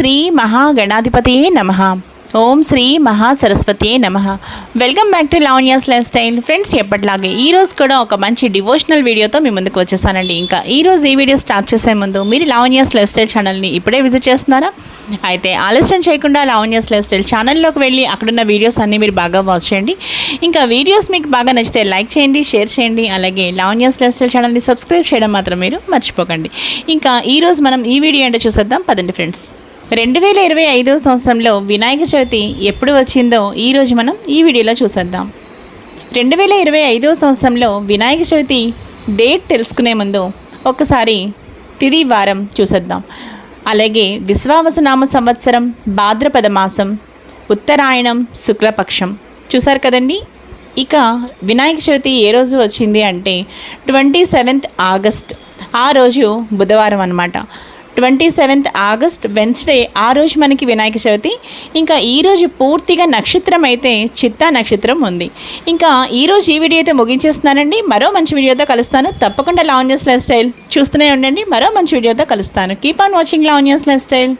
శ్రీ మహాగణాధిపతియే నమః. ఓం శ్రీ మహాసరస్వతియే నమః. Welcome back to Lavanya's life style. Friends, ఎప్పటిలాగే ఈరోజు కూడా ఒక మంచి డివోషనల్ వీడియోతో మీ ముందుకు వచ్చేసానండి. ఇంకా ఈరోజు ఈ వీడియో స్టార్ట్ చేసే ముందు మీరు లావణ్యాస్ లైఫ్ స్టైల్ ఛానల్ని ఇప్పుడే విజిట్ చేస్తున్నారా? అయితే ఆలస్యం చేయకుండా లావణ్యాస్ లైఫ్ స్టైల్ ఛానల్లోకి వెళ్ళి అక్కడున్న వీడియోస్ అన్నీ మీరు బాగా వాచ్ చేయండి. ఇంకా వీడియోస్ మీకు బాగా నచ్చితే లైక్ చేయండి, షేర్ చేయండి. అలాగే లావణ్యాస్ లైఫ్ స్టైల్ ఛానల్ని సబ్స్క్రైబ్ చేయడం మాత్రం మీరు మర్చిపోకండి. ఇంకా ఈరోజు మనం ఈ వీడియో ఏంటో చూసేద్దాం పదండి ఫ్రెండ్స్. 2025 సంవత్సరంలో వినాయక చవితి ఎప్పుడు వచ్చిందో ఈరోజు మనం ఈ వీడియోలో చూసేద్దాం. 2025 సంవత్సరంలో వినాయక చవితి డేట్ తెలుసుకునే ముందు ఒకసారి తిథి వారం చూసేద్దాం. అలాగే విశ్వావసునామ సంవత్సరం, భాద్రపద మాసం, ఉత్తరాయణం, శుక్లపక్షం చూసారు కదండి. ఇక వినాయక చవితి ఏ రోజు వచ్చింది అంటే 27th ఆగస్ట్. ఆ రోజు బుధవారం అన్నమాట. 27th ఆగస్ట్ వెన్స్డే, ఆ రోజు మనకి వినాయక చవితి. ఇంకా ఈరోజు పూర్తిగా నక్షత్రం అయితే చిత్తా నక్షత్రం ఉంది. ఇంకా ఈరోజు ఈ వీడియో అయితే ముగించేస్తున్నానండి. మరో మంచి వీడియోతో కలుస్తాను. తప్పకుండా లావణ్యాస్ లైఫ్ స్టైల్ చూస్తూనే ఉండండి. మరో మంచి వీడియోతో కలుస్తాను. Keep on watching Lavanya's life style.